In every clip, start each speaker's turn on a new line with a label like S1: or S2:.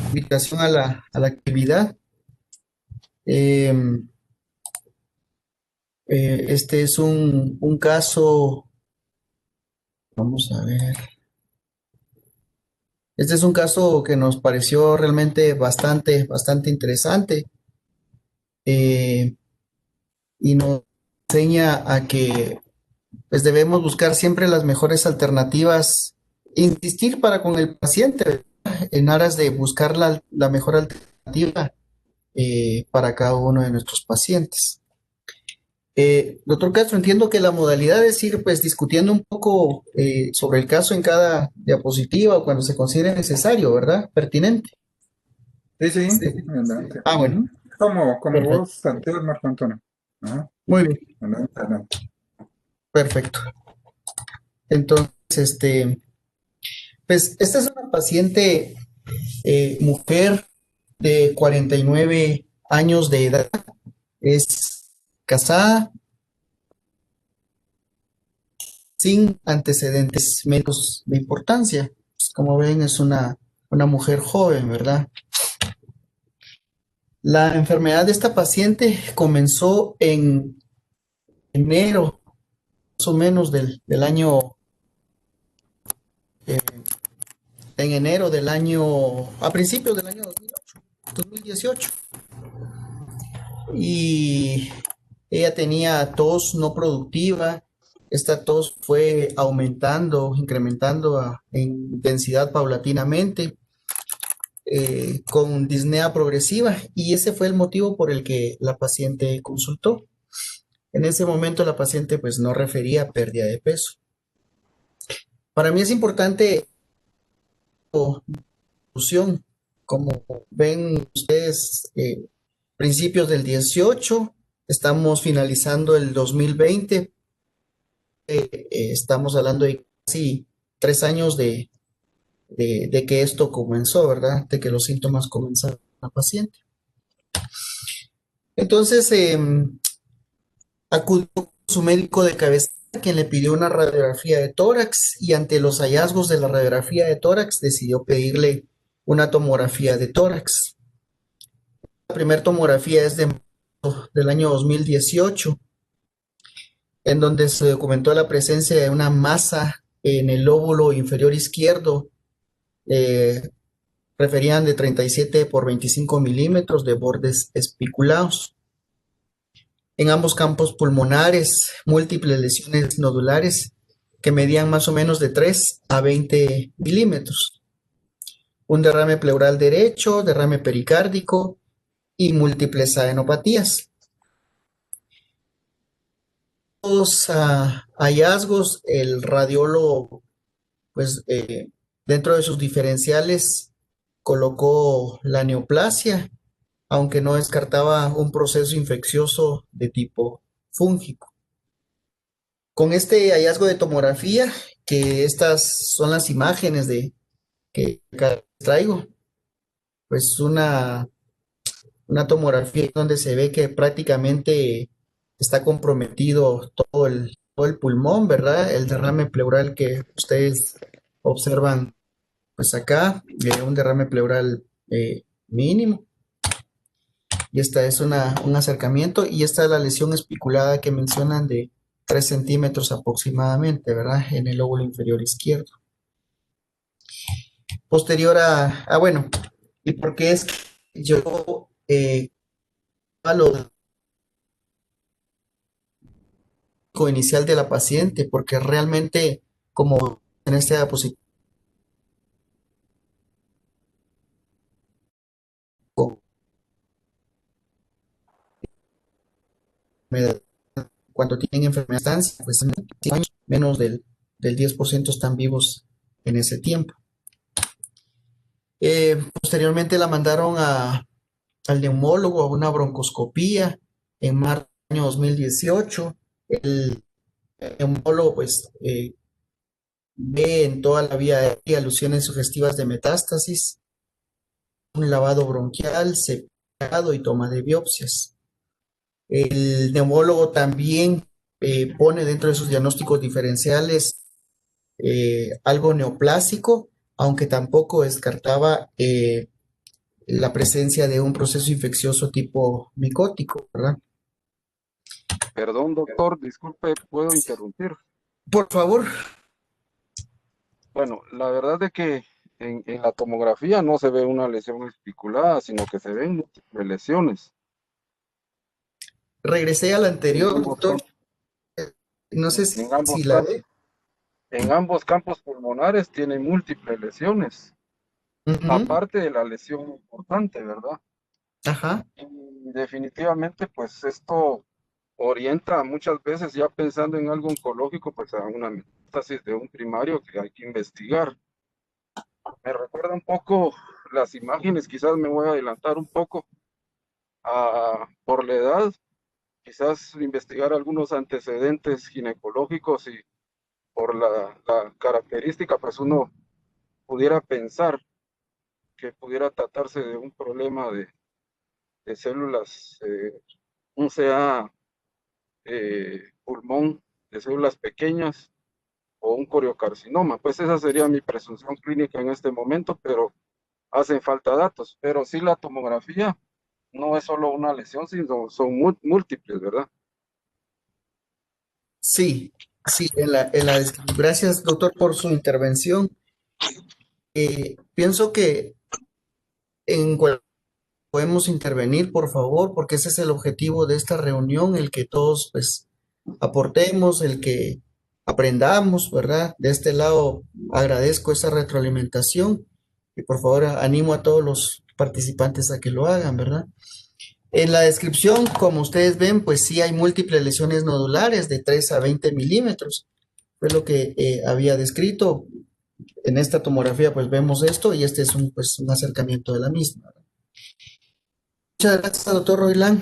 S1: invitación a la actividad. Eh, este es un caso, vamos a ver, este es un caso que nos pareció realmente bastante interesante, eh, y nos enseña a que pues debemos buscar siempre las mejores alternativas, insistir para con el paciente, ¿verdad? En aras de buscar la mejor alternativa para cada uno de nuestros pacientes. Doctor Castro, entiendo que la modalidad es ir pues discutiendo un poco sobre el caso en cada diapositiva o cuando se considere necesario, ¿verdad? Pertinente.
S2: Sí, sí,
S1: Sí.
S2: adelante.
S1: Ah, bueno,
S2: Ujú. Como
S1: perfecto.
S2: vos planteas, Marco Antonio. Ajá,
S1: Muy bien,
S2: adelante, adelante.
S1: perfecto. Entonces, pues esta es una paciente mujer de 49 años de edad, es casada, sin antecedentes médicos de importancia. Pues, como ven, es una mujer joven, ¿verdad? La enfermedad de esta paciente comenzó en enero, más o menos del año, eh, en enero del año, a principios del año 2018. Y ella tenía tos no productiva. Esta tos fue aumentando, incrementando en intensidad paulatinamente, con disnea progresiva, y ese fue el motivo por el que la paciente consultó. En ese momento la paciente pues no refería pérdida de peso. Para mí es importante discusión, como ven ustedes, principios del 18, estamos finalizando el 2020, estamos hablando de casi 3 años de que esto comenzó, ¿verdad? De que los síntomas comenzaron en la paciente. Entonces, acudió a su médico de cabecera, quien le pidió una radiografía de tórax, y ante los hallazgos de la radiografía de tórax decidió pedirle una tomografía de tórax. La primera tomografía es del año 2018, en donde se documentó la presencia de una masa en el lóbulo inferior izquierdo, eh, referían de 37 por 25 milímetros de bordes espiculados. En ambos campos pulmonares, múltiples lesiones nodulares que medían más o menos de 3 a 20 milímetros. Un derrame pleural derecho, derrame pericárdico y múltiples adenopatías. Los hallazgos, el radiólogo, pues dentro de sus diferenciales, colocó la neoplasia, aunque no descartaba un proceso infeccioso de tipo fúngico. Con este hallazgo de tomografía, que estas son las imágenes que traigo, pues una tomografía donde se ve que prácticamente está comprometido todo el pulmón, ¿verdad? El derrame pleural que ustedes observan, pues acá, un derrame pleural mínimo. Y esta es un acercamiento, y esta es la lesión especulada que mencionan de 3 centímetros aproximadamente, ¿verdad? En el lóbulo inferior izquierdo. Posterior bueno, ¿y por qué es que yo a lo inicial de la paciente? Porque realmente, como en esta diapositiva, cuando tienen enfermedad, pues menos del 10% están vivos en ese tiempo. Posteriormente la mandaron al neumólogo a una broncoscopía en marzo del año 2018. El neumólogo pues ve en toda la vía aérea alusiones sugestivas de metástasis, un lavado bronquial, cepillado y toma de biopsias. El neumólogo también pone dentro de sus diagnósticos diferenciales algo neoplásico, aunque tampoco descartaba la presencia de un proceso infeccioso tipo micótico, ¿verdad?
S3: Perdón, doctor, disculpe, ¿puedo interrumpir?
S1: Por favor.
S3: Bueno, la verdad es que en la tomografía no se ve una lesión especulada, sino que se ven múltiples lesiones
S1: Regresé al
S3: en
S1: anterior,
S3: ambos
S1: doctor.
S3: campos,
S1: No sé
S3: en
S1: si
S3: ambos
S1: la
S3: campos,
S1: ve.
S3: en ambos campos pulmonares tienen múltiples lesiones,
S1: Ujú.
S3: aparte de la lesión importante, ¿verdad?
S1: Ajá.
S3: Y definitivamente, pues esto orienta muchas veces, ya pensando en algo oncológico, pues a una metástasis de un primario que hay que investigar. Me recuerda un poco las imágenes, quizás me voy a adelantar un poco por la edad, quizás investigar algunos antecedentes ginecológicos y por la característica, pues uno pudiera pensar que pudiera tratarse de un problema de células, un CA pulmón, de células pequeñas o un coriocarcinoma. Pues esa sería mi presunción clínica en este momento, pero hacen falta datos. Pero sí, la tomografía no es solo una lesión, sino son múltiples, ¿verdad?
S1: Sí, sí, gracias, doctor, por su intervención. Pienso que en cual podemos intervenir, por favor, porque ese es el objetivo de esta reunión, el que todos, pues, aportemos, el que aprendamos, ¿verdad? De este lado, agradezco esa retroalimentación y por favor animo a todos los participantes a que lo hagan, ¿verdad? En la descripción, como ustedes ven, pues sí hay múltiples lesiones nodulares de 3 a 20 milímetros. Fue lo que había descrito. En esta tomografía, pues vemos esto y este es un acercamiento de la misma. Muchas gracias, doctor Roilán.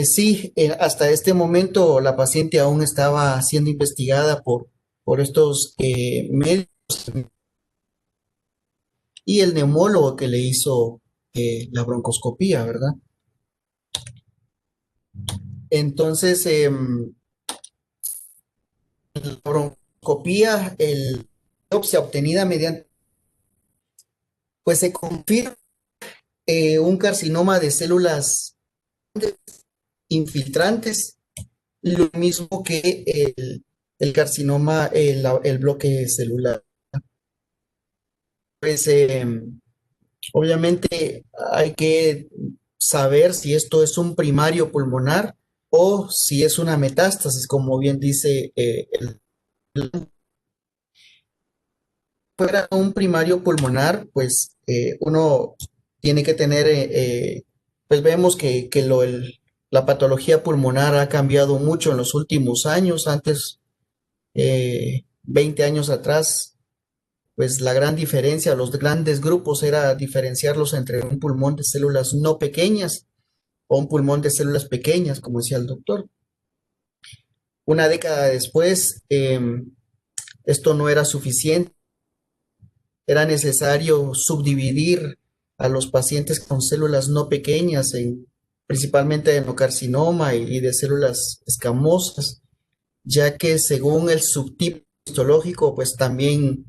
S1: Sí, hasta este momento la paciente aún estaba siendo investigada por estos médicos y el neumólogo que le hizo la broncoscopía, ¿verdad? Entonces, la broncoscopía, la biopsia obtenida mediante, pues se confirma un carcinoma de células infiltrantes, lo mismo que el carcinoma, el bloque celular. Pues obviamente hay que saber si esto es un primario pulmonar o si es una metástasis, como bien dice fuera un primario pulmonar, pues uno tiene que tener, pues vemos que la patología pulmonar ha cambiado mucho en los últimos años. Antes, 20 años atrás, pues la gran diferencia, los grandes grupos era diferenciarlos entre un pulmón de células no pequeñas o un pulmón de células pequeñas, como decía el doctor. Una década después, esto no era suficiente, era necesario subdividir a los pacientes con células no pequeñas, principalmente de endocarcinoma y de células escamosas, ya que según el subtipo histológico, pues también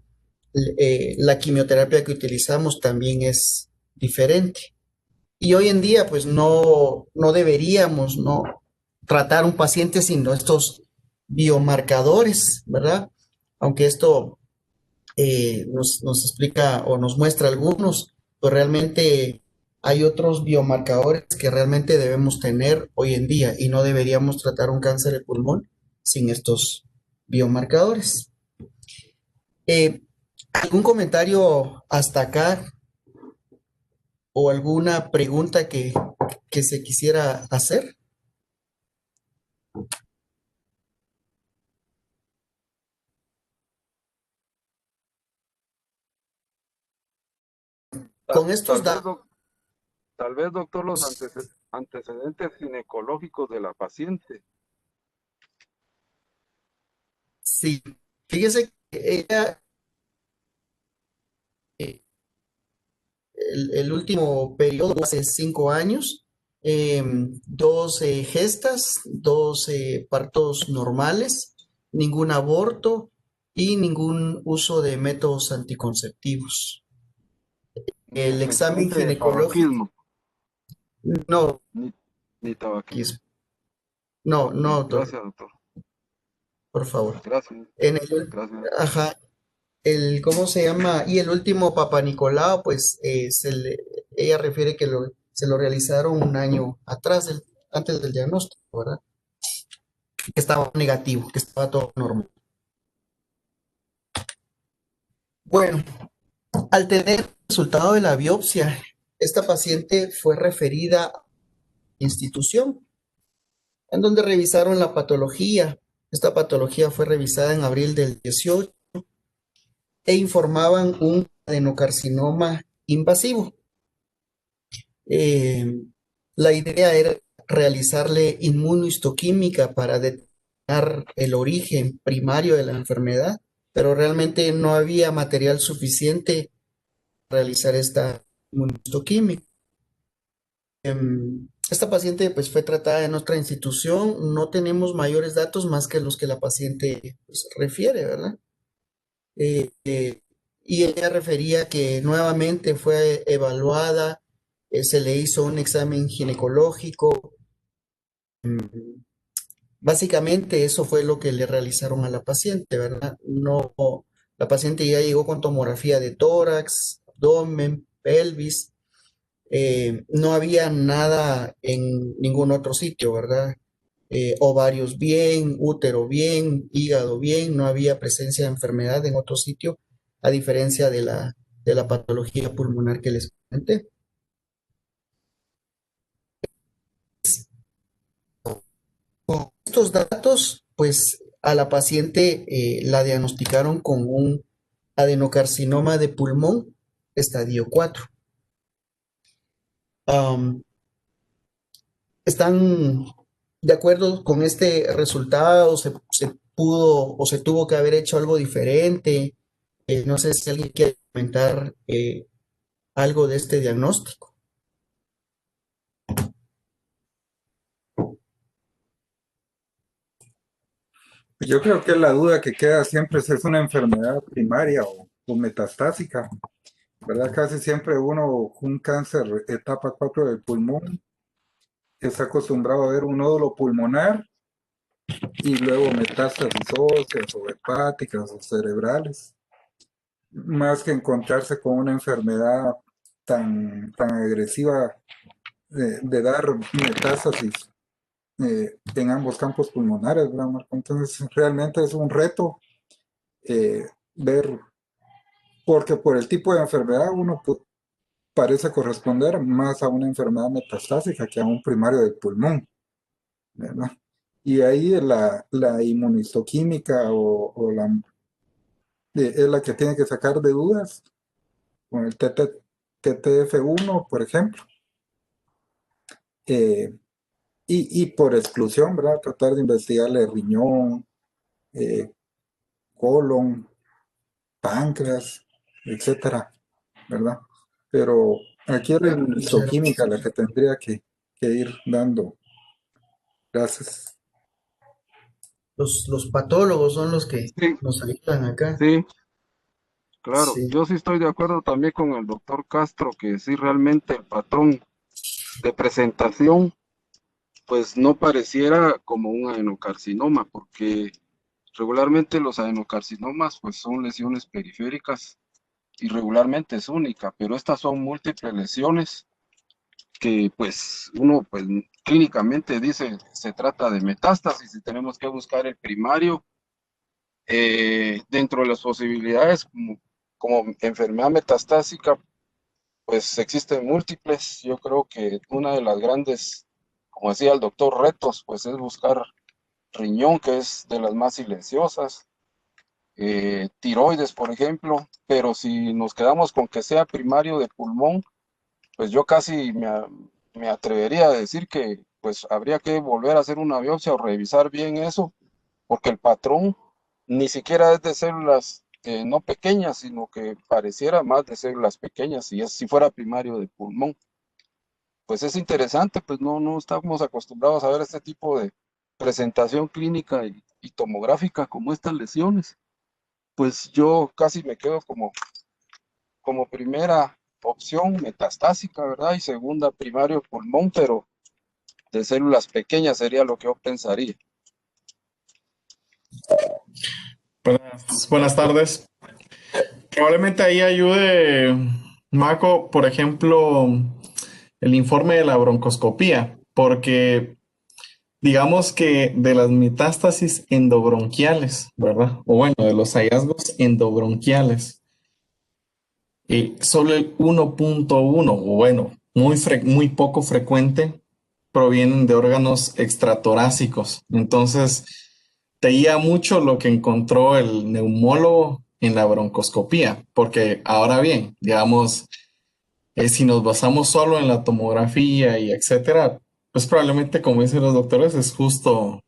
S1: la quimioterapia que utilizamos también es diferente. Y hoy en día, pues no deberíamos no tratar un paciente sin estos biomarcadores, ¿verdad? Aunque esto nos explica o nos muestra algunos, pues realmente hay otros biomarcadores que realmente debemos tener hoy en día y no deberíamos tratar un cáncer de pulmón sin estos biomarcadores. Eh, ¿Algún comentario hasta acá o alguna pregunta que se quisiera hacer? Con estos
S3: Tal vez,
S1: datos,
S3: tal vez, doctor, los antecedentes ginecológicos de la paciente.
S1: sí. Fíjese que ella, el último periodo, hace 5 años, eh, dos gestas, dos partos normales, ningún aborto y ningún uso de métodos anticonceptivos. El examen
S3: Excelente
S1: ginecológico,
S3: tabaquismo.
S1: No,
S3: ni, ni tabaquismo.
S1: Quis- no,
S3: Ok,
S1: no, doctor,
S3: gracias, doctor.
S1: por favor.
S3: Gracias,
S1: En el,
S3: gracias.
S1: ajá, ¿cómo se llama? Y el último Papa Nicolau, pues ella refiere que se lo realizaron un año atrás, antes del diagnóstico, ¿verdad? Que estaba negativo, que estaba todo normal. Bueno, al tener el resultado de la biopsia, esta paciente fue referida a la institución, en donde revisaron la patología. Esta patología fue revisada en abril del 18 e informaban un adenocarcinoma invasivo. Eh, la idea era realizarle inmunohistoquímica para determinar el origen primario de la enfermedad, pero realmente no había material suficiente para realizar esta inmunohistoquímica. Esta paciente pues fue tratada en otra institución, no tenemos mayores datos más que los que la paciente pues, refiere, ¿verdad? Eh, eh, y ella refería que nuevamente fue evaluada, se le hizo un examen ginecológico. Básicamente eso fue lo que le realizaron a la paciente, ¿verdad? No, la paciente ya llegó con tomografía de tórax, abdomen, pelvis. No había nada en ningún otro sitio, ¿verdad? Ovarios bien, útero bien, hígado bien, no había presencia de enfermedad en otro sitio, a diferencia de la patología pulmonar que les comenté. Con estos datos, pues a la paciente la diagnosticaron con un adenocarcinoma de pulmón estadio 4. Am, ¿Están de acuerdo con este resultado? Se pudo o se tuvo que haber hecho algo diferente? No sé si alguien quiere comentar algo de este diagnóstico.
S2: Yo creo que la duda que queda siempre es si es una enfermedad primaria o metastásica, ¿verdad? Casi siempre uno, un cáncer etapa 4 del pulmón, está acostumbrado a ver un nódulo pulmonar y luego metástasis óseas o hepáticas o cerebrales, más que encontrarse con una enfermedad tan agresiva de dar metástasis en ambos campos pulmonares, ¿verdad, Marco? Entonces, realmente es un reto ver, porque por el tipo de enfermedad uno parece corresponder más a una enfermedad metastásica que a un primario del pulmón, ¿verdad? Y ahí la inmunistoquímica es la que tiene que sacar de dudas con el TTF1, por ejemplo. Eh, y por exclusión, ¿verdad? Tratar de investigarle riñón, eh, colon, páncreas, etcétera, ¿verdad? Pero aquí es la
S1: Muchas
S2: inmunistoquímica
S1: gracias.
S2: la que tendría que ir dando. Gracias.
S1: Los patólogos son los que
S3: Sí,
S1: nos ayudan acá.
S3: sí, claro.
S1: Sí.
S3: Yo sí estoy de acuerdo también con el doctor Castro que sí realmente el patrón de presentación pues no pareciera como un adenocarcinoma, porque regularmente los adenocarcinomas pues son lesiones periféricas y regularmente es única, pero estas son múltiples lesiones que pues uno pues clínicamente dice se trata de metástasis y tenemos que buscar el primario. Dentro de las posibilidades como enfermedad metastásica pues existen múltiples. Yo creo que una de las grandes, como decía el doctor, retos pues es buscar riñón, que es de las más silenciosas, tiroides, por ejemplo, pero si nos quedamos con que sea primario de pulmón, pues yo casi me atrevería a decir que pues habría que volver a hacer una biopsia o revisar bien eso, porque el patrón ni siquiera es de células no pequeñas, sino que pareciera más de células pequeñas si fuera primario de pulmón. Pues es interesante, pues no estamos acostumbrados a ver este tipo de presentación clínica y tomográfica como estas lesiones. Pues yo casi me quedo como primera opción metastásica, ¿verdad? Y segunda, primario pulmón, pero de células pequeñas sería lo que yo pensaría.
S4: Buenas tardes. Probablemente ahí ayude, Marco, por ejemplo, el informe de la broncoscopía, porque digamos que de las metástasis endobronquiales, ¿verdad? O bueno, de los hallazgos endobronquiales, solo el 1.1, o bueno, muy poco frecuente, provienen de órganos extratorácicos. Entonces, te guía mucho lo que encontró el neumólogo en la broncoscopía, porque ahora bien, digamos, si nos basamos solo en la tomografía y etcétera, pues probablemente, como dicen los doctores, es justo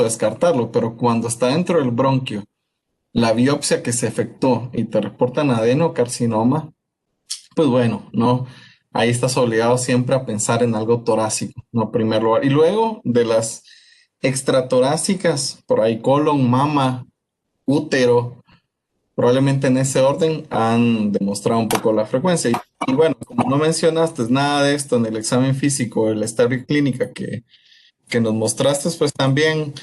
S4: descartarlo, pero cuando está dentro del bronquio, la biopsia que se efectuó y te reportan adenocarcinoma, pues bueno, no, ahí estás obligado siempre a pensar en algo torácico, no en primer lugar. Y luego de las extratorácicas, por ahí colon, mama, útero, probablemente en ese orden han demostrado un poco la frecuencia. Y bueno, como no mencionaste nada de esto en el examen físico, el estado clínica que nos mostraste, pues también,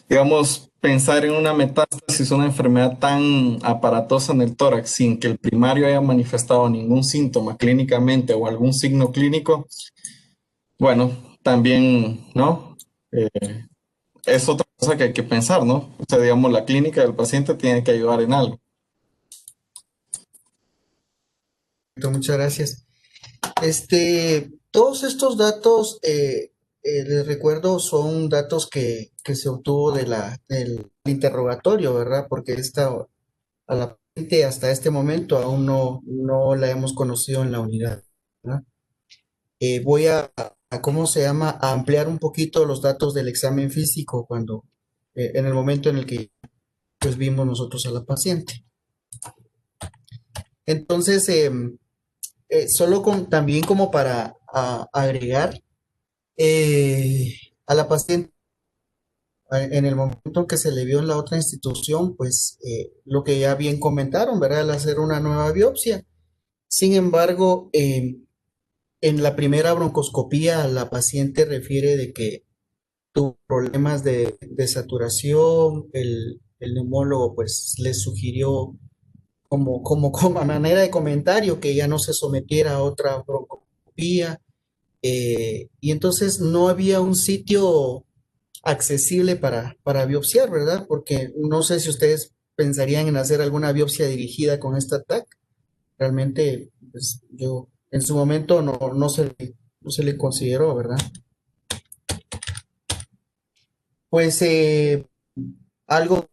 S4: digamos, pensar en una metástasis, una enfermedad tan aparatosa en el tórax, sin que el primario haya manifestado ningún síntoma clínicamente o algún signo clínico, bueno, también, ¿no? Eh, es otra cosa que hay que pensar, ¿no? O sea, digamos, la clínica del paciente tiene que ayudar en algo.
S1: Muchas gracias. Todos estos datos, les recuerdo, son datos que se obtuvo del interrogatorio, ¿verdad? Porque a la paciente hasta este momento aún no la hemos conocido en la unidad, ¿verdad? Voy ¿cómo se llama? A ampliar un poquito los datos del examen físico en el momento en el que pues vimos nosotros a la paciente. Entonces, también como para agregar a la paciente en el momento en que se le vio en la otra institución, pues lo que ya bien comentaron, ¿verdad? Al hacer una nueva biopsia. Sin embargo, en la primera broncoscopía, la paciente refiere de que tuvo problemas de saturación, el neumólogo pues le sugirió como a manera de comentario que ya no se sometiera a otra broncoscopía. Y entonces no había un sitio accesible para biopsiar, ¿verdad? Porque no sé si ustedes pensarían en hacer alguna biopsia dirigida con esta TAC. Realmente, pues yo en su momento no se le consideró, ¿verdad? Pues algo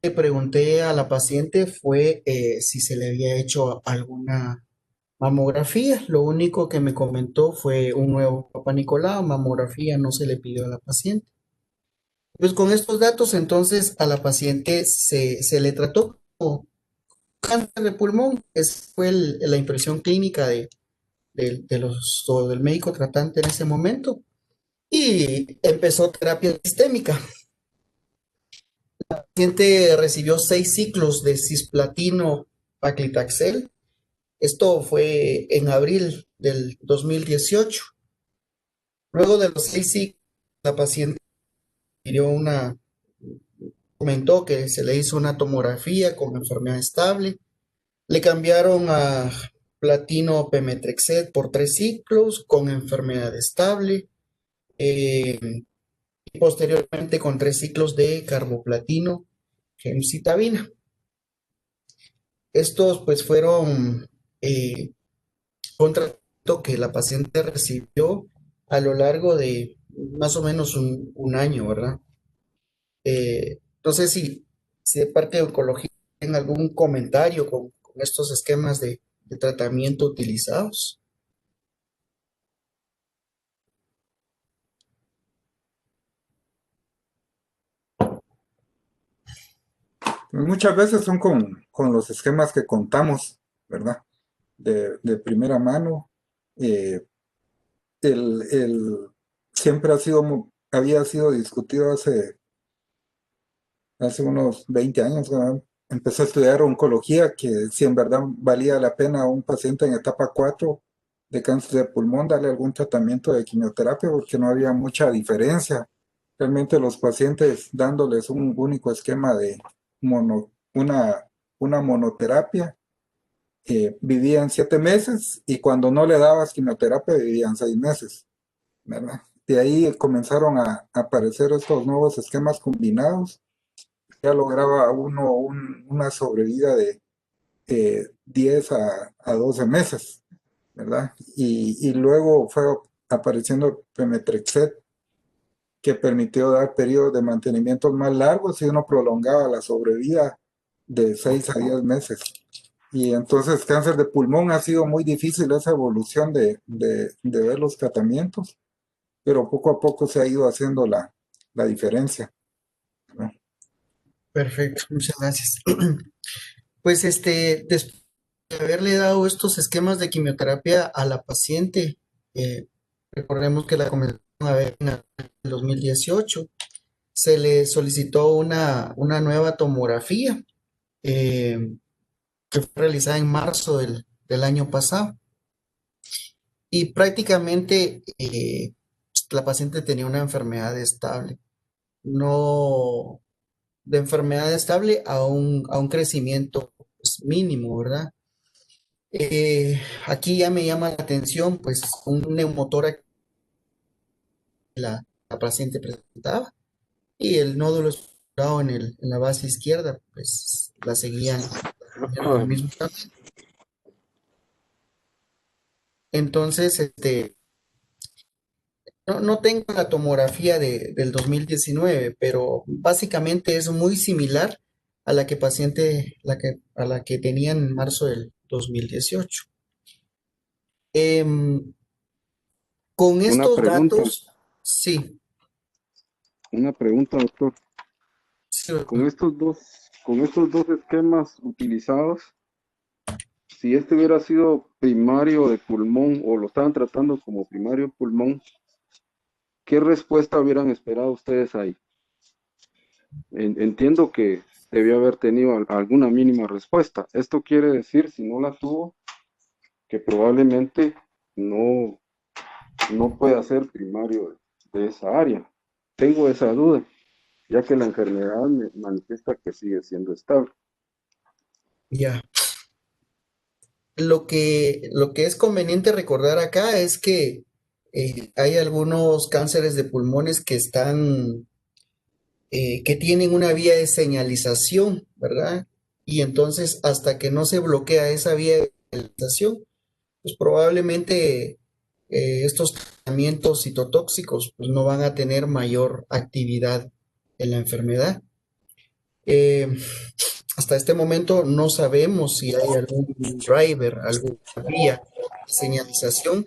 S1: que pregunté a la paciente fue si se le había hecho alguna mamografía. Lo único que me comentó fue un nuevo Papa Nicolau, mamografía no se le pidió a la paciente. Pues con estos datos, entonces a la paciente se le trató como cáncer de pulmón. Esa fue la impresión clínica o del médico tratante en ese momento. Y empezó terapia sistémica. La paciente recibió 6 ciclos de cisplatino paclitaxel. Esto fue en abril del 2018. Luego de los 6 ciclos, la paciente pidió comentó que se le hizo una tomografía con enfermedad estable. Le cambiaron a platino pemetrexed por 3 ciclos con enfermedad estable. Y posteriormente con 3 ciclos de carboplatino gemcitabina. Estos pues fueron un tratamiento que la paciente recibió a lo largo de más o menos un año, ¿verdad? No sé si de parte de oncología tienen algún comentario con estos esquemas de tratamiento utilizados.
S2: Muchas veces son con los esquemas que contamos, ¿verdad? De primera mano. Eh, Siempre había sido discutido hace unos 20 años, ¿verdad? empecé a estudiar oncología, que si en verdad valía la pena a un paciente en etapa 4 de cáncer de pulmón darle algún tratamiento de quimioterapia, porque no había mucha diferencia. Realmente los pacientes dándoles un único esquema de una monoterapia, vivían 7 meses y cuando no le dabas quimioterapia vivían 6 meses, ¿verdad? De ahí comenzaron a aparecer estos nuevos esquemas combinados. Ya lograba uno una sobrevida de 10 a 12 meses, ¿verdad? Y luego fue apareciendo Pemetrexed, que permitió dar periodos de mantenimiento más largos y uno prolongaba la sobrevida de 6 a 10 meses. Y entonces cáncer de pulmón ha sido muy difícil esa evolución de ver los tratamientos, pero poco a poco se ha ido haciendo la diferencia, ¿no?
S1: Perfecto, muchas gracias. Pues después de haberle dado estos esquemas de quimioterapia a la paciente, recordemos que la comenzaron a ver en el 2018, se le solicitó una nueva tomografía eh, que fue realizada en marzo del año pasado y prácticamente la paciente tenía una enfermedad estable, no de enfermedad estable a un crecimiento pues, mínimo, ¿verdad? Aquí ya me llama la atención, pues, un neumotórax que la paciente presentaba y el nódulo explorado en la base izquierda, pues, la seguían con el mismo tratamiento. Entonces, no tengo la tomografía del 2019, pero básicamente es muy similar a la que a la que tenía en marzo del 2018. Em, con
S3: Una
S1: estos
S3: pregunta,
S1: datos, sí,
S3: una pregunta, doctor.
S1: sí,
S3: Con estos dos esquemas utilizados, si este hubiera sido primario de pulmón o lo estaban tratando como primario de pulmón, ¿qué respuesta hubieran esperado ustedes ahí? Entiendo que debió haber tenido alguna mínima respuesta. Esto quiere decir, si no la tuvo, que probablemente no, no pueda ser primario de esa área. Tengo esa duda, ya que la enfermedad me manifiesta que sigue siendo estable.
S1: ya. Lo que es conveniente recordar acá es que hay algunos cánceres de pulmones que tienen una vía de señalización, ¿verdad? Y entonces, hasta que no se bloquea esa vía de señalización, pues probablemente estos tratamientos citotóxicos pues, no van a tener mayor actividad en la enfermedad. Eh, Hasta este momento no sabemos si hay algún driver, alguna vía de señalización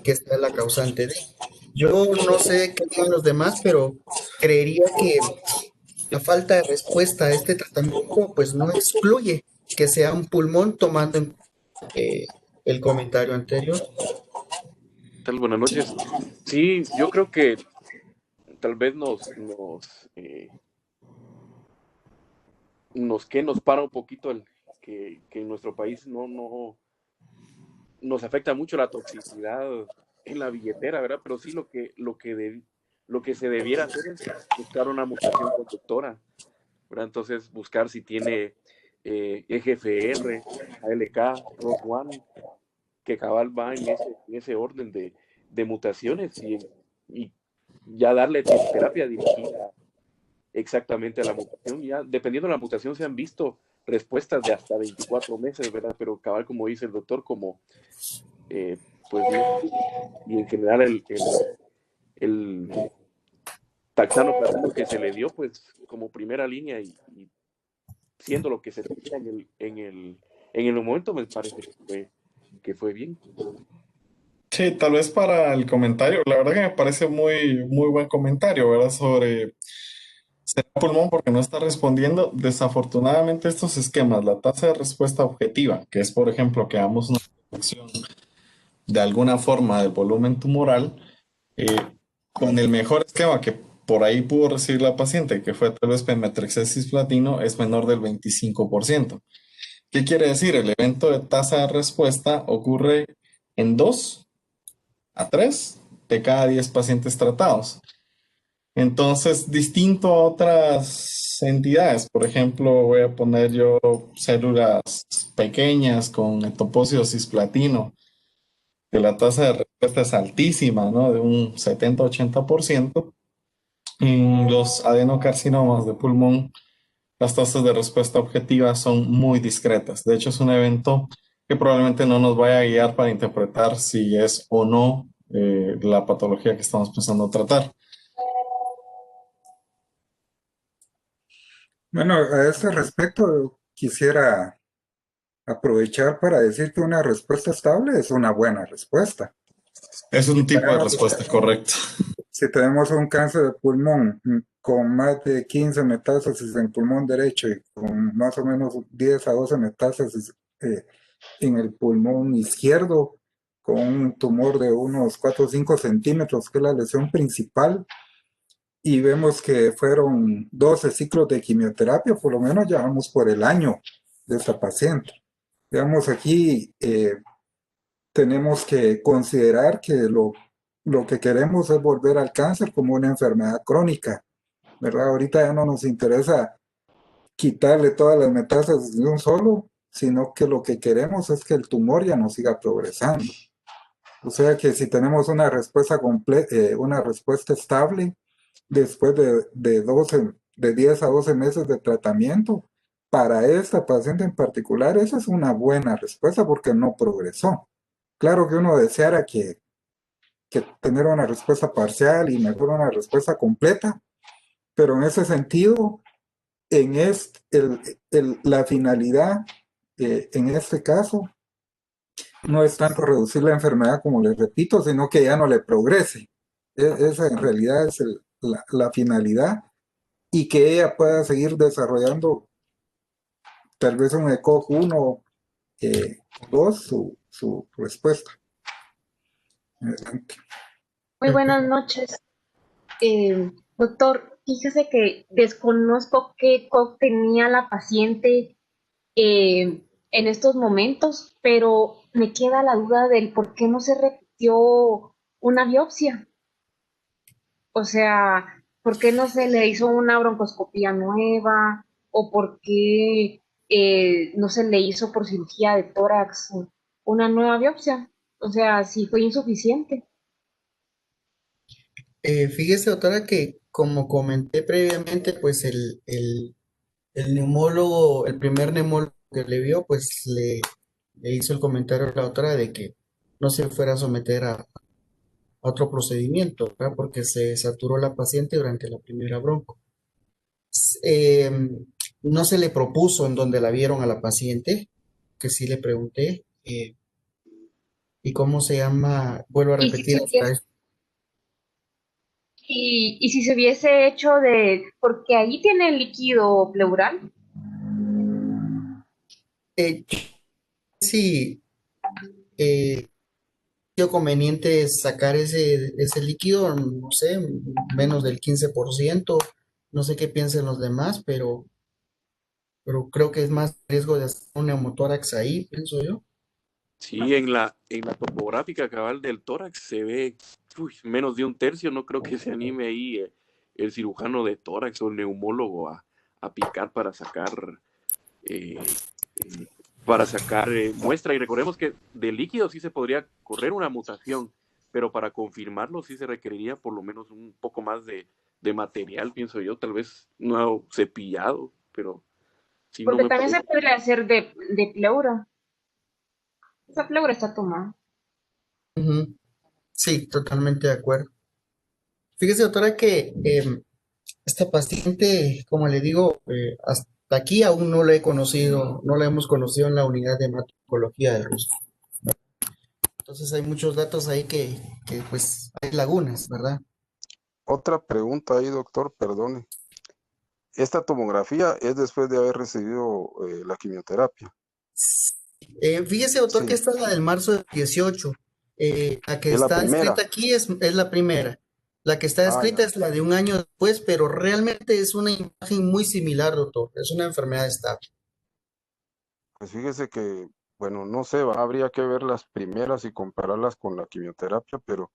S1: que sea la causante de. Yo no sé qué digan los demás, pero creería que la falta de respuesta a este tratamiento pues no excluye que sea un pulmón tomando en el comentario anterior.
S5: ¿Qué tal? Buenas noches. Sí, yo creo que tal vez nos para un poquito que en nuestro país no nos afecta mucho la toxicidad en la billetera, ¿verdad? Pero sí lo que se debiera hacer es buscar una mutación conductora, ¿verdad? Entonces buscar si tiene EGFR, ALK, ROS1, que cabal va en ese orden de mutaciones y ya darle terapia dirigida exactamente a la mutación. Ya, dependiendo de la mutación, se han visto respuestas de hasta 24 meses, ¿verdad? Pero cabal, como dice el doctor, como pues y en general el taxano platino que se le dio, pues como primera línea y siendo lo que se tenía en el momento, me parece que fue bien.
S4: Sí, tal vez para el comentario, la verdad que me parece muy buen comentario, ¿verdad? Sobre será pulmón porque no está respondiendo. Desafortunadamente, estos esquemas, la tasa de respuesta objetiva, que es, por ejemplo, que hagamos una detección de alguna forma del volumen tumoral, eh, con el mejor esquema que por ahí pudo recibir la paciente, que fue tal vez pemetrexed cisplatino, es menor del 25%. ¿Qué quiere decir? El evento de tasa de respuesta ocurre en 2 a 3 de cada 10 pacientes tratados. Entonces, distinto a otras entidades, por ejemplo, voy a poner yo células pequeñas con etopósito cisplatino, que la tasa de respuesta es altísima, ¿no? De un 70-80%. En los adenocarcinomas de pulmón, las tasas de respuesta objetiva son muy discretas. De hecho, es un evento que probablemente no nos vaya a guiar para interpretar si es o no la patología que estamos pensando tratar.
S2: Bueno, a este respecto quisiera aprovechar para decir que una respuesta estable es una buena respuesta.
S4: Es un tipo de
S2: Tenemos-
S4: respuesta, correcto.
S2: Si tenemos un cáncer de pulmón con más de 15 metástasis en pulmón derecho y con más o menos 10 a 12 metástasis en el pulmón izquierdo, con un tumor de unos 4 o 5 centímetros, que es la lesión principal, y vemos que fueron 12 ciclos de quimioterapia, por lo menos ya vamos por el año de esta paciente. Digamos, aquí tenemos que considerar que lo que queremos es volver al cáncer como una enfermedad crónica, ¿verdad? Ahorita ya no nos interesa quitarle todas las metástasis de un solo, sino que lo que queremos es que el tumor ya no siga progresando. O sea que si tenemos una respuesta una respuesta estable después de 10 a 12 meses de tratamiento, para esta paciente en particular, esa es una buena respuesta porque no progresó. Claro que uno deseara que tener una respuesta parcial y mejor una respuesta completa, pero en ese sentido, la finalidad en este caso no es tanto reducir la enfermedad, como les repito, sino que ya no le progrese. Esa en realidad es la finalidad, y que ella pueda seguir desarrollando tal vez un ECOG 1 2 su respuesta. Adelante.
S6: Muy buenas noches. Doctor, fíjese que desconozco qué COG tenía la paciente en estos momentos, pero me queda la duda del por qué no se repitió una biopsia. O sea, ¿por qué no se le hizo una broncoscopía nueva? ¿O por qué no se le hizo por cirugía de tórax una nueva biopsia? O sea, si fue insuficiente.
S1: Fíjese, doctora, que como comenté previamente, pues el neumólogo, el primer neumólogo que le vio, pues le hizo el comentario a la doctora de que no se fuera a someter a otro procedimiento, ¿verdad? Porque se saturó la paciente durante la primera bronco. Eh, no se le propuso en donde la vieron a la paciente, que sí le pregunté, y cómo se llama, vuelvo a
S6: Y si
S1: repetir
S6: se
S1: hasta
S6: hubiese y si se hubiese hecho porque ahí tiene el líquido pleural,
S1: eh, sí, eh, sido conveniente sacar ese líquido, no sé, menos del 15%, no sé qué piensen los demás, pero creo que es más riesgo de hacer un neumotórax ahí, pienso yo.
S5: Sí, en la topográfica cabal del tórax se ve menos de un tercio. No creo que se anime ahí el cirujano de tórax o el neumólogo a picar eh, para sacar muestra. Y recordemos que de líquido sí se podría correr una mutación, pero para confirmarlo sí se requeriría por lo menos un poco más de material, pienso yo, tal vez no cepillado, pero sí no
S6: porque
S5: me
S6: también
S5: parece.
S6: se podría hacer de pleura. Esa pleura está tomada.
S1: Ujú. Sí, totalmente de acuerdo. Fíjese, doctora, que esta paciente, como le digo, hasta aquí aún no la he conocido, no la hemos conocido en la unidad de hematooncología del RUSP. Entonces hay muchos datos ahí que pues hay lagunas, ¿verdad?
S3: Otra pregunta ahí, doctor, perdone. Esta tomografía es después de haber recibido la quimioterapia.
S1: Fíjese, doctor, que
S3: Sí,
S1: esta es la del marzo del 18. La que
S3: es la
S1: está escrita
S3: primera.
S1: aquí es la primera. La que está
S3: Ah,
S1: descrita
S3: ya.
S1: es la de un año después, pero realmente es una imagen muy similar, doctor. Es una enfermedad estable.
S3: Pues fíjese que, bueno, no sé, habría que ver las primeras y compararlas con la quimioterapia, pero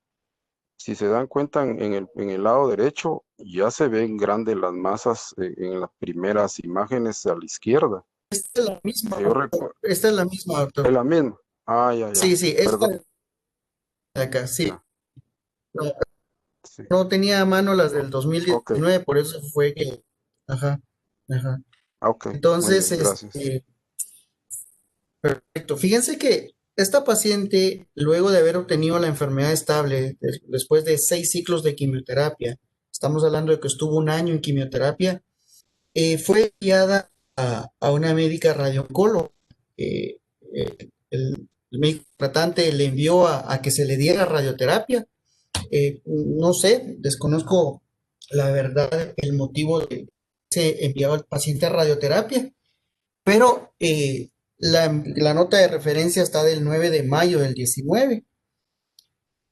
S3: si se dan cuenta en el lado derecho, ya se ven grandes las masas en las primeras imágenes a la izquierda.
S1: Esta es la misma,
S3: Que yo
S1: doctor.
S3: recuerdo,
S1: Esta es la misma,
S3: es
S1: doctor.
S3: la misma. Ah, ya, ya.
S1: Sí, sí, esta
S3: Perdón,
S1: de acá, sí.
S3: ya.
S1: No,
S3: Sí.
S1: no tenía a mano las del
S3: Ok,
S1: 2019, por eso fue que... Ajá, ajá.
S3: ok. Muy
S1: Entonces,
S3: bien, gracias.
S1: perfecto. Fíjense que esta paciente, luego de haber obtenido la enfermedad estable, después de 6 ciclos de quimioterapia, estamos hablando de que estuvo un año en quimioterapia, fue enviada a una médica radiooncóloga. Eh, el médico tratante le envió a que se le diera radioterapia. No sé, desconozco la verdad, el motivo de se enviaba al paciente a radioterapia, pero la nota de referencia está del 9 de mayo del 19,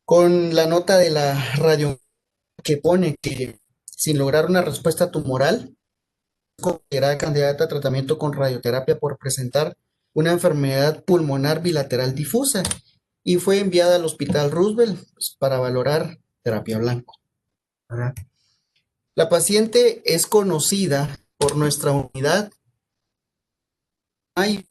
S1: con la nota de la radio que pone que sin lograr una respuesta tumoral, considerada candidata a tratamiento con radioterapia por presentar una enfermedad pulmonar bilateral difusa y fue enviada al Hospital Roosevelt, pues, para valorar terapia blanco. ¿Verdad? La paciente es conocida por nuestra unidad en mayo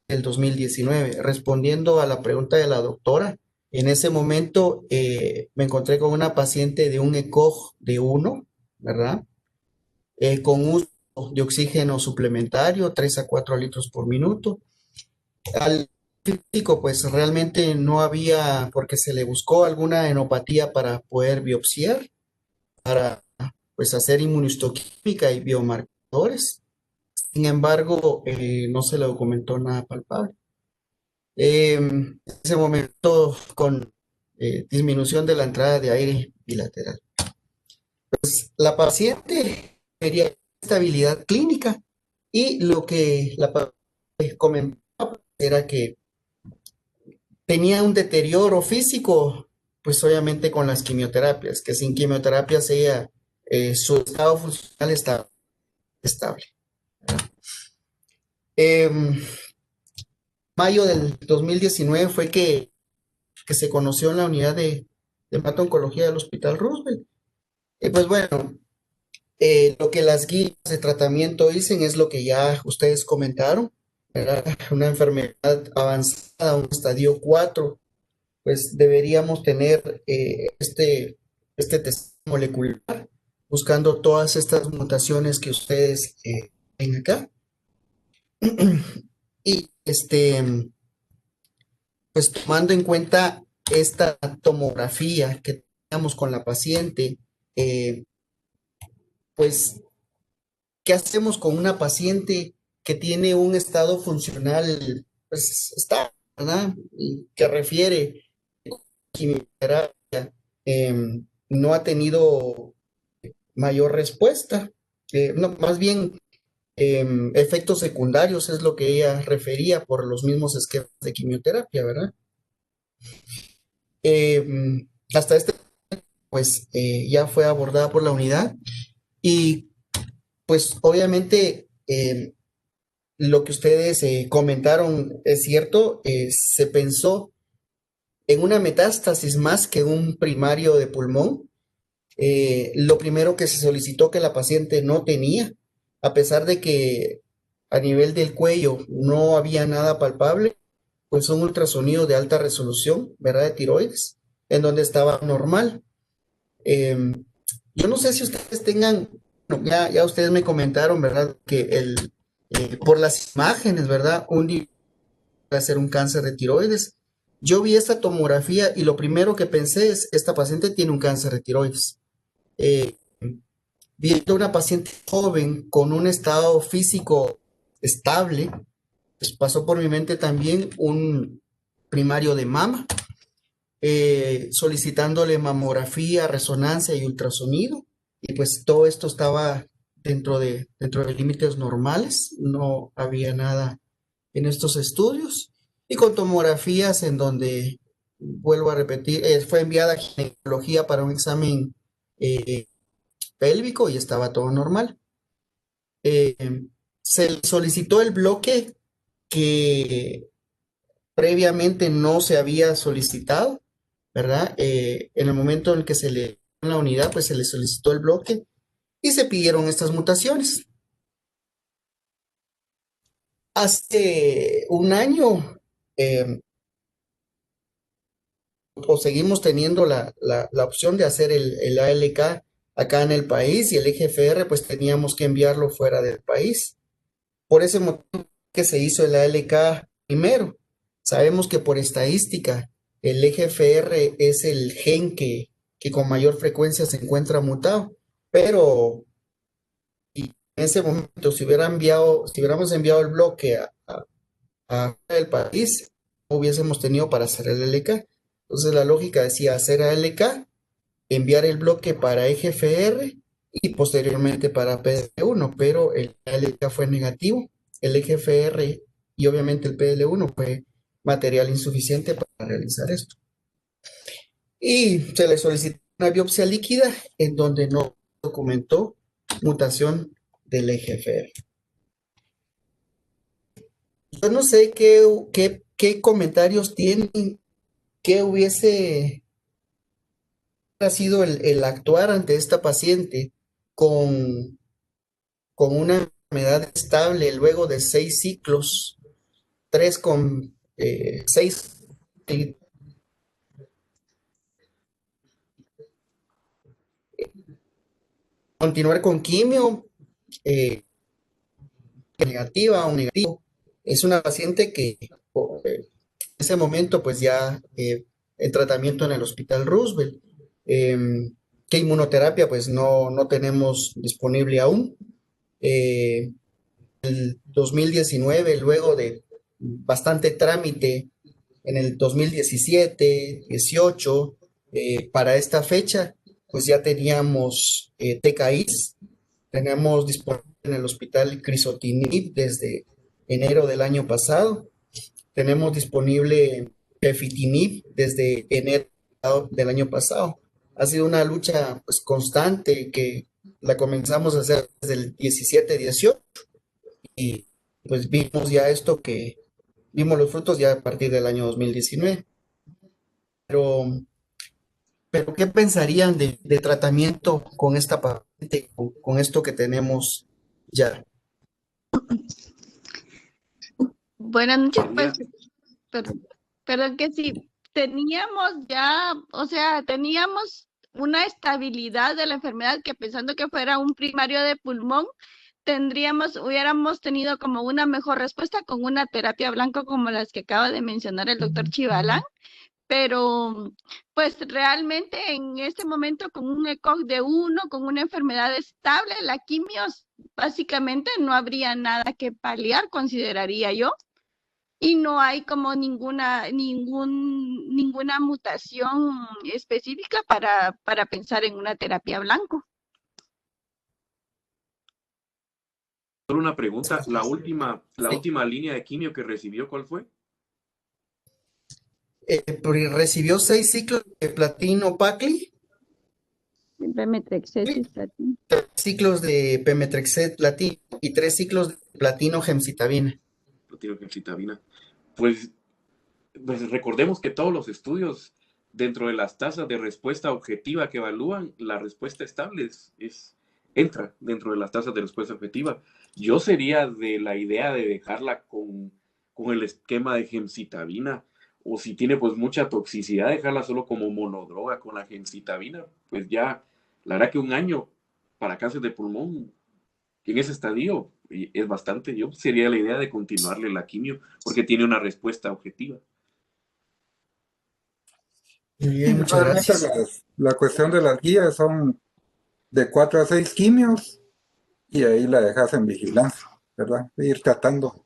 S1: del 2019. Respondiendo a la pregunta de la doctora, en ese momento me encontré con una paciente de un ECOG de 1, ¿verdad? Con uso de oxígeno suplementario, 3 a 4 litros por minuto. Al crítico, pues realmente no había, porque se le buscó alguna enopatía para poder biopsiar, para pues hacer inmunohistoquímica y biomarcadores. Sin embargo, no se le documentó nada palpable. En ese momento, con disminución de la entrada de aire bilateral. La paciente quería estabilidad clínica y lo que la paciente comentaba era que tenía un deterioro físico, pues obviamente con las quimioterapias, que sin quimioterapias ella, su estado funcional está estable. En mayo del 2019 fue que se conoció en la unidad de hemato-oncología del Hospital Roosevelt. Pues bueno, lo que las guías de tratamiento dicen es lo que ya ustedes comentaron, ¿verdad? Una enfermedad avanzada, un estadio 4, pues deberíamos tener este test molecular, buscando todas estas mutaciones que ustedes ven acá. Y pues tomando en cuenta esta tomografía que teníamos con la paciente, eh, pues, ¿qué hacemos con una paciente que tiene un estado funcional, pues, está, ¿verdad? Y que refiere quimioterapia, no ha tenido mayor respuesta, no, más bien efectos secundarios es lo que ella refería por los mismos esquemas de quimioterapia, ¿verdad? Hasta pues ya fue abordada por la unidad y pues obviamente lo que ustedes comentaron es cierto, se pensó en una metástasis más que un primario de pulmón. Lo primero que se solicitó que la paciente no tenía, a pesar de que a nivel del cuello no había nada palpable, pues un ultrasonido de alta resolución, ¿verdad? De tiroides, en donde estaba normal. Eh, yo no sé si ustedes tengan, no, ya ustedes me comentaron, ¿verdad? Que por las imágenes, ¿verdad? Puede ser un cáncer de tiroides. Yo vi esta tomografía y lo primero que pensé es, esta paciente tiene un cáncer de tiroides. Eh, Viendo una paciente joven con un estado físico estable, pues pasó por mi mente también un primario de mama, solicitándole mamografía, resonancia y ultrasonido. Y pues todo esto estaba dentro de límites normales, no había nada en estos estudios. Y con tomografías en donde, vuelvo a repetir, fue enviada a ginecología para un examen eh, pélvico y estaba todo normal. Eh, Se le solicitó el bloque que previamente no se había solicitado, ¿verdad? En el momento en que se le dio la unidad, pues se le solicitó el bloque y se pidieron estas mutaciones. Hace un año, o seguimos teniendo la opción de hacer el ALK acá en el país y el EGFR, pues teníamos que enviarlo fuera del país. Por ese motivo que se hizo el ALK primero. Sabemos que por estadística el EGFR es el gen que con mayor frecuencia se encuentra mutado, pero en ese momento si hubiéramos enviado el bloque a el país, no hubiésemos tenido para hacer el ALK. Entonces la lógica decía hacer ALK, enviar el bloque para EGFR y posteriormente para PDL1, pero el ALK fue negativo, el EGFR y obviamente el PDL1 fue material insuficiente para realizar esto. Y se le solicitó una biopsia líquida en donde no documentó mutación del EGFR. Yo no sé qué comentarios tienen, qué hubiese sido el actuar ante esta paciente con una enfermedad estable luego de 6 ciclos, 3 con 6, continuar con quimio, negativa o negativo. Es una paciente que en ese momento pues ya en tratamiento en el Hospital Roosevelt. ¿Qué inmunoterapia? Pues no tenemos disponible aún. El 2019, luego de bastante trámite en el 2017, 18, para esta fecha, pues ya teníamos TKIs, tenemos disponible en el hospital Crisotinib desde enero del año pasado, tenemos disponible Gefitinib desde enero del año pasado. Ha sido una lucha pues constante que la comenzamos a hacer desde el 17-18 y pues vimos los frutos ya a partir del año 2019. Pero, pero ¿qué pensarían de tratamiento con esta paciente, con esto que tenemos ya?
S7: Buenas noches,
S5: Tenía,
S7: pues, perdón que sí, teníamos ya, o sea, teníamos una estabilidad de la enfermedad que pensando que fuera un primario de pulmón, hubiéramos tenido como una mejor respuesta con una terapia blanco como las que acaba de mencionar el doctor Chivalán, pero pues realmente en este momento con un ECOG de 1, con una enfermedad estable, la quimio básicamente no habría nada que paliar, consideraría yo. Y no hay como ninguna mutación específica para pensar en una terapia blanco.
S5: solo una pregunta, la
S1: Sí.
S5: última línea de quimio que recibió, ¿cuál fue?
S1: Recibió 6 ciclos de platino Pacli,
S7: Pemetrexed,
S1: 3 ciclos de Pemetrexed platino y 3 ciclos de platino gemcitabina.
S5: Citabina. Pues recordemos que todos los estudios dentro de las tasas de respuesta objetiva que evalúan, la respuesta estable entra dentro de las tasas de respuesta objetiva. Yo sería de la idea de dejarla con el esquema de gemcitabina, o si tiene pues mucha toxicidad, dejarla solo como monodroga con la gemcitabina. Pues ya, la verdad que un año para cáncer de pulmón en ese estadio es bastante. Yo sería la idea de continuarle la quimio porque tiene una respuesta objetiva.
S1: Muy
S2: Y
S1: bien, muchas
S2: realmente
S1: gracias.
S2: la cuestión de las guías son de 4 a 6 quimios y ahí la dejas en vigilancia, ¿verdad? Ir tratando.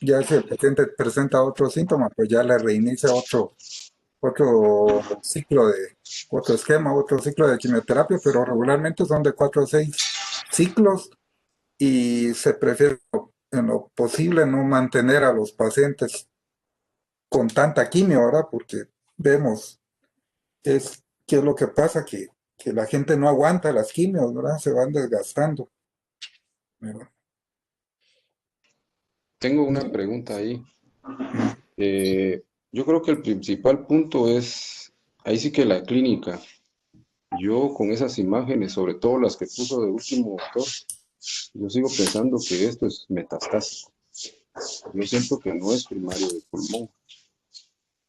S2: Ya si el paciente presenta otro síntoma, pues ya le reinicia otro ciclo otro esquema, otro ciclo de quimioterapia, pero regularmente son de 4 a 6 ciclos y se prefiere en lo posible no mantener a los pacientes con tanta quimio, ¿verdad? Porque vemos qué es lo que pasa, que que la gente no aguanta las quimios, ¿verdad? Se van desgastando. ¿Verdad?
S3: Tengo una pregunta ahí. Yo creo que el principal punto es, ahí sí que la clínica. Yo con esas imágenes, sobre todo las que puso de último autor, yo sigo pensando que esto es metastásico. Yo siento que no es primario de pulmón.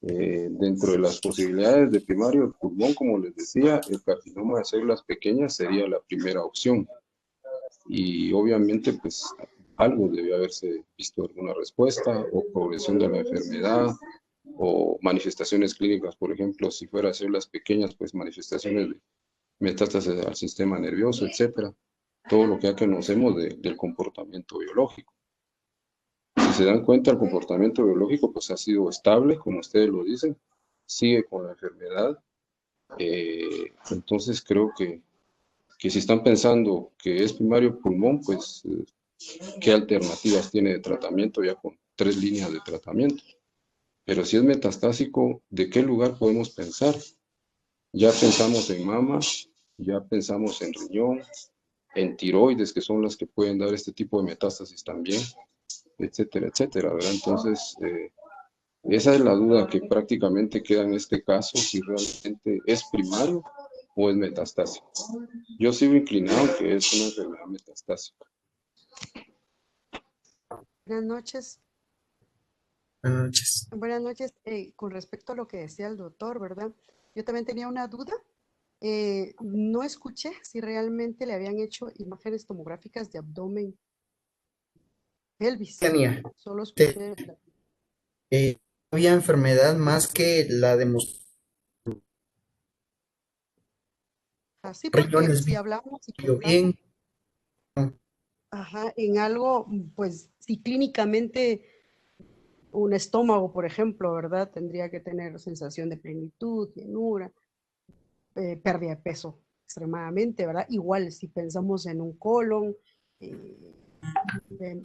S3: Dentro de las posibilidades de primario de pulmón, como les decía, el carcinoma de células pequeñas sería la primera opción. Y obviamente, pues, algo debió haberse visto alguna respuesta o progresión de la enfermedad o manifestaciones clínicas, por ejemplo, si fuera células pequeñas, pues manifestaciones de metástasis al sistema nervioso, etcétera. Todo lo que ya conocemos del comportamiento biológico. Si se dan cuenta, el comportamiento biológico pues ha sido estable, como ustedes lo dicen, sigue con la enfermedad. Entonces creo que si están pensando que es primario pulmón, pues qué alternativas tiene de tratamiento ya con 3 líneas de tratamiento. Pero si es metastásico, ¿de qué lugar podemos pensar? Ya pensamos en mama, ya pensamos en riñón, en tiroides, que son las que pueden dar este tipo de metástasis también, etcétera, etcétera, ¿verdad? Entonces, esa es la duda que prácticamente queda en este caso, si realmente es primario o es metastásico. Yo sigo inclinado que es una enfermedad metastásica.
S8: Buenas noches.
S1: Buenas noches.
S8: Buenas noches. Con respecto a lo que decía el doctor, ¿verdad? Yo también tenía una duda. No escuché si realmente le habían hecho imágenes tomográficas de abdomen, pelvis.
S1: Tania,
S8: Solo
S1: te-
S8: escuché
S1: había enfermedad más que la de
S8: así porque
S1: riñones
S8: si hablamos y
S1: vio
S8: pensamos,
S1: bien.
S8: ajá, en algo, pues si clínicamente un estómago, por ejemplo, ¿verdad? Tendría que tener sensación de plenitud, llenura, pérdida de peso extremadamente, ¿verdad? Igual si pensamos en un colon, eh,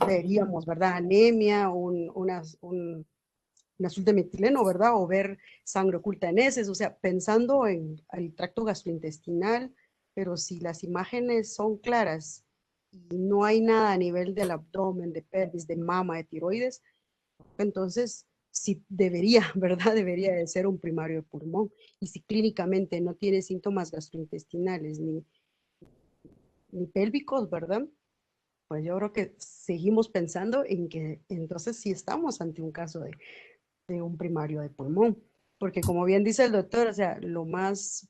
S8: veríamos, ¿verdad? Anemia, un azul de metileno, ¿verdad? O ver sangre oculta en heces, o sea, pensando en el tracto gastrointestinal, pero si las imágenes son claras y no hay nada a nivel del abdomen, de pelvis, de mama, de tiroides, entonces sí debería, ¿verdad? Debería de ser un primario de pulmón. Y si clínicamente no tiene síntomas gastrointestinales ni pélvicos, ¿verdad? Pues yo creo que seguimos pensando en que entonces sí estamos ante un caso de un primario de pulmón. Porque como bien dice el doctor, o sea, lo más,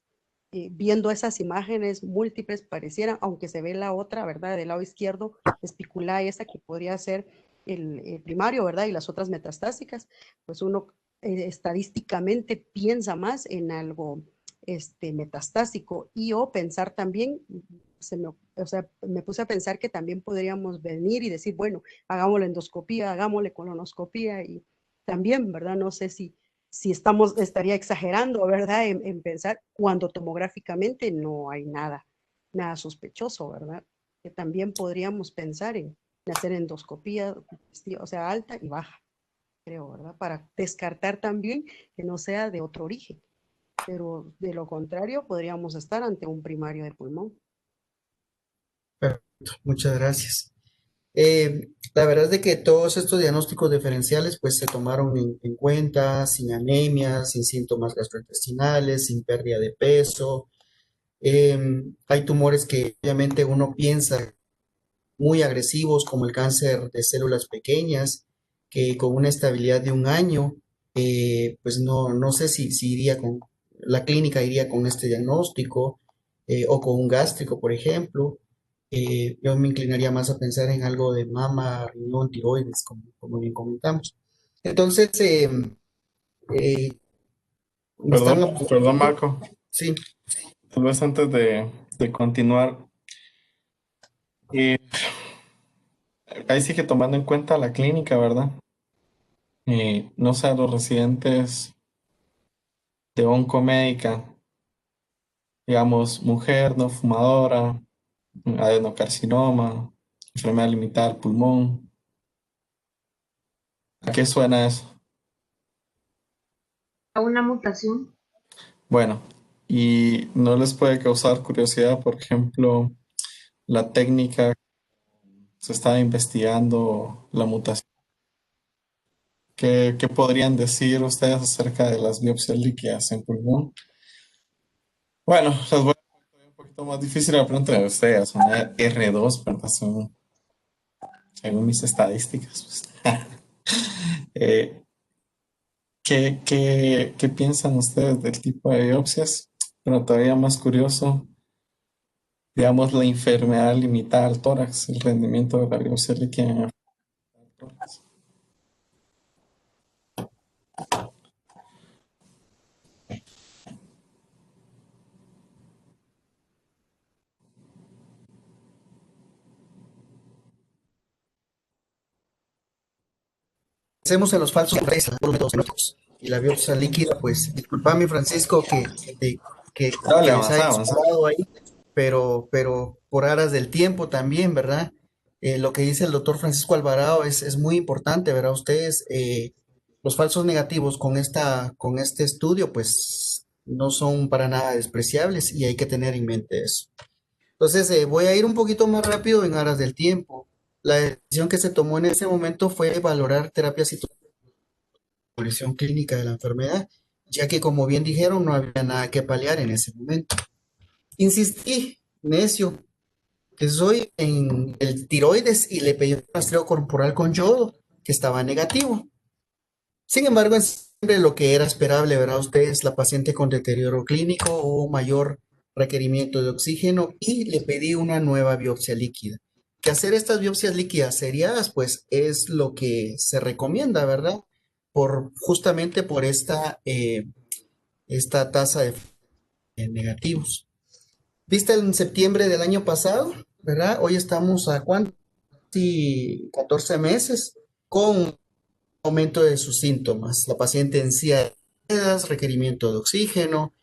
S8: viendo esas imágenes múltiples pareciera, aunque se ve la otra, ¿verdad? Del lado izquierdo, especular esa que podría ser el primario, ¿verdad? Y las otras metastásicas, pues uno estadísticamente piensa más en algo metastásico y o pensar también, o sea, me puse a pensar que también podríamos venir y decir, bueno, hagámosle endoscopía, hagámosle colonoscopía y también, ¿verdad? No sé si estaría exagerando, ¿verdad? En pensar cuando tomográficamente no hay nada sospechoso, ¿verdad? Que también podríamos pensar en hacer endoscopía, o sea, alta y baja, creo, ¿verdad? Para descartar también que no sea de otro origen. Pero de lo contrario, podríamos estar ante un primario de pulmón.
S1: Perfecto, muchas gracias. La verdad es de que todos estos diagnósticos diferenciales pues se tomaron en cuenta, sin anemia, sin síntomas gastrointestinales, sin pérdida de peso. Hay tumores que obviamente uno piensa muy agresivos, como el cáncer de células pequeñas, que con una estabilidad de un año, pues no sé si iría la clínica iría con este diagnóstico, o con un gástrico, por ejemplo. Yo me inclinaría más a pensar en algo de mama, riñón, tiroides, como bien comentamos. Entonces, eh, me están
S4: Perdón, Marco.
S1: sí,
S4: Tal vez antes de continuar, eh, ahí sí que tomando en cuenta la clínica, ¿verdad? No sé, los residentes de oncomédica, digamos, mujer no fumadora, adenocarcinoma, enfermedad limitada del pulmón. ¿A qué suena eso?
S6: A una mutación.
S4: Bueno, y no les puede causar curiosidad, por ejemplo, la técnica se estaba investigando, la mutación. ¿Qué podrían decir ustedes acerca de las biopsias líquidas en pulmón? Bueno, las voy a poner un poquito más difícil la pregunta de ustedes. Una R2, ¿verdad? Según mis estadísticas, pues. Eh, ¿qué piensan ustedes del tipo de biopsias? Pero todavía más curioso, digamos, la enfermedad limitada al tórax, el rendimiento de la biopsia líquida en el tórax.
S1: Hacemos en los falsos positivos por métodos médicos. Y la biopsia líquida, pues, disculpame, Francisco, que
S4: Dale,
S1: les haya
S4: avanza.
S1: explorado ahí, pero por aras del tiempo también, ¿verdad? Lo que dice el doctor Francisco Alvarado es muy importante, ¿verdad? Ustedes, los falsos negativos con este estudio, pues, no son para nada despreciables y hay que tener en mente eso. Entonces, voy a ir un poquito más rápido en aras del tiempo. La decisión que se tomó en ese momento fue valorar terapias y evolución clínica de la enfermedad, ya que como bien dijeron, no había nada que paliar en ese momento. Insistí, necio, que soy en el tiroides y le pedí un rastreo corporal con yodo, que estaba negativo. Sin embargo, es siempre lo que era esperable, ¿verdad? Ustedes, la paciente con deterioro clínico o mayor requerimiento de oxígeno y le pedí una nueva biopsia líquida. Que hacer estas biopsias líquidas seriadas, pues es lo que se recomienda, ¿verdad? Justamente por esta tasa de negativos. ¿Viste en septiembre del año pasado? ¿Verdad? Hoy estamos a cuánto? Sí, 14 meses con aumento de sus síntomas. La paciente en silla de ruedas, requerimiento de oxígeno,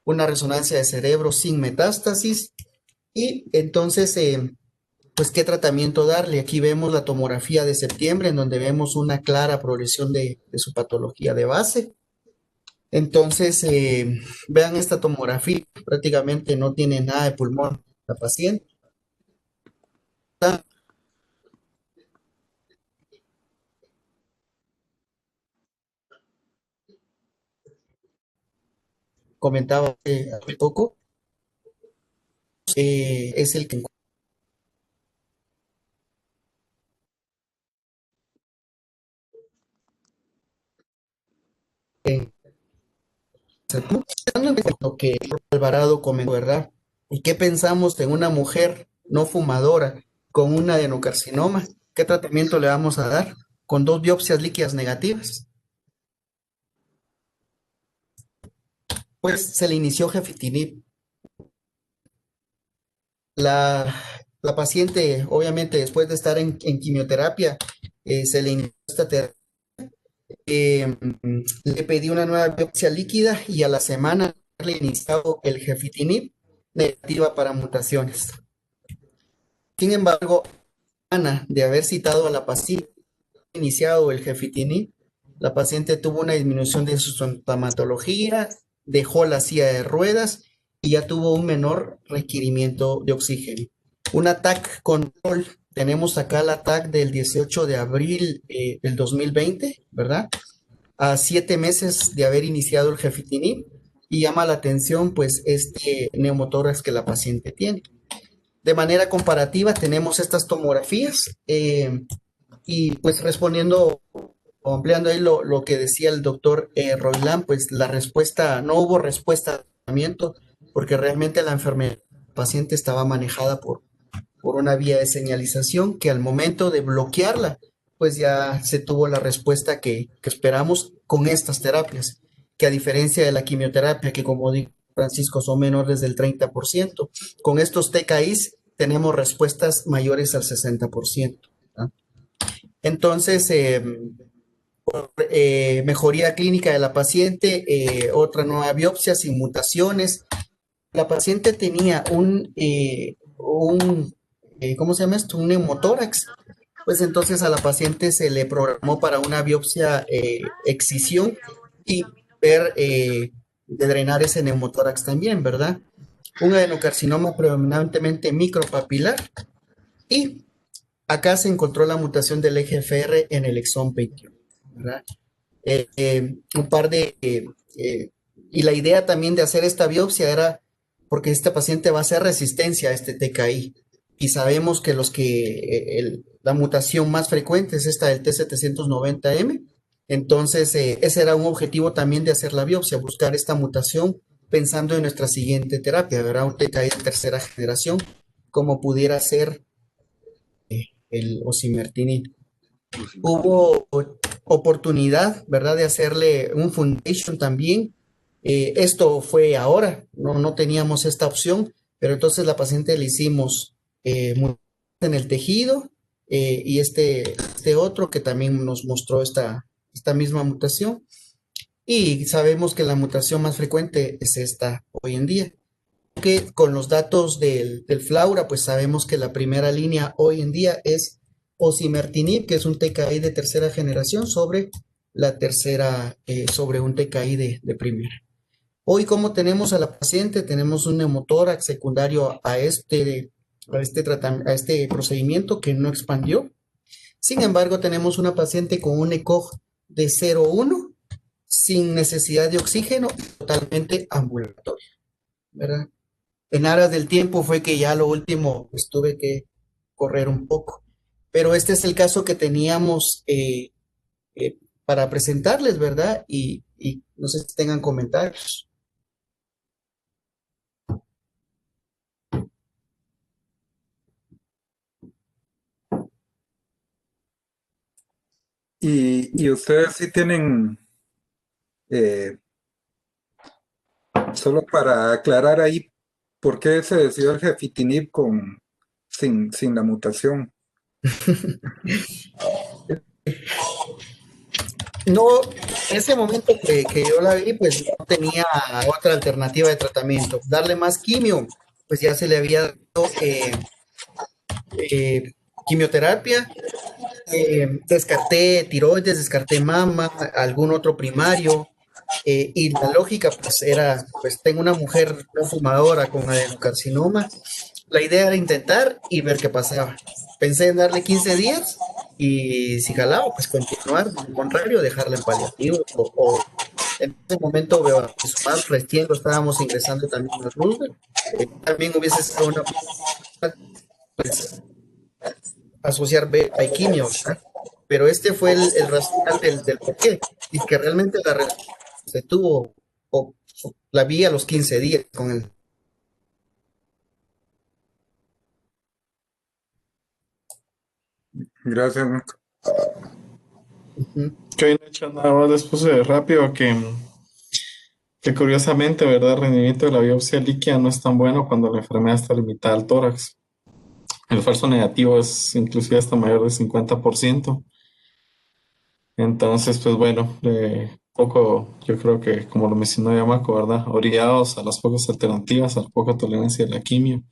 S1: una resonancia de cerebro sin metástasis. Y entonces, pues, ¿qué tratamiento darle? Aquí vemos la tomografía de septiembre, en donde vemos una clara progresión de su patología de base. Entonces, vean esta tomografía, prácticamente no tiene nada de pulmón la paciente. Comentaba hace poco, es el que lo que Alvarado comentó, ¿verdad? ¿Y qué pensamos en una mujer no fumadora con un adenocarcinoma? ¿Qué tratamiento le vamos a dar? Con 2 biopsias líquidas negativas. Pues se le inició gefitinib. La paciente, obviamente, después de estar en quimioterapia, se le inició esta terapia. Le pedí una nueva biopsia líquida y a la semana le he iniciado el gefitinib negativa para mutaciones. Sin embargo, Ana, de haber citado a la paciente, iniciado el gefitinib, la paciente tuvo una disminución de su sintomatología, dejó la silla de ruedas y ya tuvo un menor requerimiento de oxígeno. Un ATAC control, tenemos acá el ATAC del 18 de abril del 2020, ¿verdad? A 7 meses de haber iniciado el gefitinib y llama la atención pues este neumotórax que la paciente tiene. De manera comparativa tenemos estas tomografías y pues respondiendo o ampliando ahí lo que decía el doctor Roilán, pues la respuesta, no hubo respuesta de tratamiento porque realmente la enfermedad del paciente estaba manejada por una vía de señalización que al momento de bloquearla, pues ya se tuvo la respuesta que esperamos con estas terapias, que a diferencia de la quimioterapia, que como dijo Francisco, son menores del 30%, con estos TKIs tenemos respuestas mayores al 60%. ¿Ah? Entonces, mejoría clínica de la paciente, otra nueva biopsia sin mutaciones. La paciente tenía ¿cómo se llama esto? Un neumotórax. Pues entonces a la paciente se le programó para una biopsia excisión y ver drenar ese neumotórax también, ¿verdad? Un adenocarcinoma predominantemente micropapilar y acá se encontró la mutación del EGFR en el exón 21, ¿verdad? Un par de... y la idea también de hacer esta biopsia era porque este paciente va a hacer resistencia a este TKI. Y sabemos que la mutación más frecuente es esta del T790M. Entonces, ese era un objetivo también de hacer la biopsia, buscar esta mutación pensando en nuestra siguiente terapia, ¿verdad? Un TKI de tercera generación, como pudiera ser el osimertinib. Hubo oportunidad, ¿verdad?, de hacerle un foundation también. Esto fue ahora, no teníamos esta opción, pero entonces la paciente le hicimos en el tejido y este otro que también nos mostró esta misma mutación. Y sabemos que la mutación más frecuente es esta hoy en día. Que con los datos del FLAURA, pues sabemos que la primera línea hoy en día es osimertinib, que es un TKI de tercera generación sobre sobre un TKI de primera. Hoy, como tenemos a la paciente, tenemos un neumotórax secundario a este procedimiento que no expandió. Sin embargo, tenemos una paciente con un ECOG de 0,1 sin necesidad de oxígeno, totalmente ambulatoria, ¿verdad? En aras del tiempo fue que ya lo último pues tuve que correr un poco. Pero este es el caso que teníamos para presentarles, ¿verdad? Y no sé si tengan comentarios.
S2: Y ustedes sí tienen, solo para aclarar ahí, ¿por qué se decidió el gefitinib sin la mutación?
S1: No, ese momento que yo la vi, pues no tenía otra alternativa de tratamiento. Darle más quimio, pues ya se le había dado quimioterapia. Descarté tiroides, descarté mama, algún otro primario. Y la lógica, pues era, pues tengo una mujer no fumadora con adenocarcinoma. La idea era intentar y ver qué pasaba. Pensé en darle 15 días y si jalaba, pues continuar. Al contrario, dejarla en paliativo. En ese momento veo a más recién lo estábamos ingresando también a Roosevelt. También hubiese sido una pues, asociar bioquimio, ¿verdad? Pero este fue el racional del por qué. Y que realmente la se tuvo, la vi a los 15 días con el.
S2: Gracias, Marco.
S4: Que hoy no he hecho nada más después de rápido que curiosamente, ¿verdad? El rendimiento de la biopsia líquida no es tan bueno cuando la enfermedad está limitada al tórax. El falso negativo es inclusive hasta mayor del 50%. Entonces, pues bueno, poco, yo creo que como lo mencionó Yamaco, ¿verdad? Orillados a las pocas alternativas, a la poca tolerancia de la quimio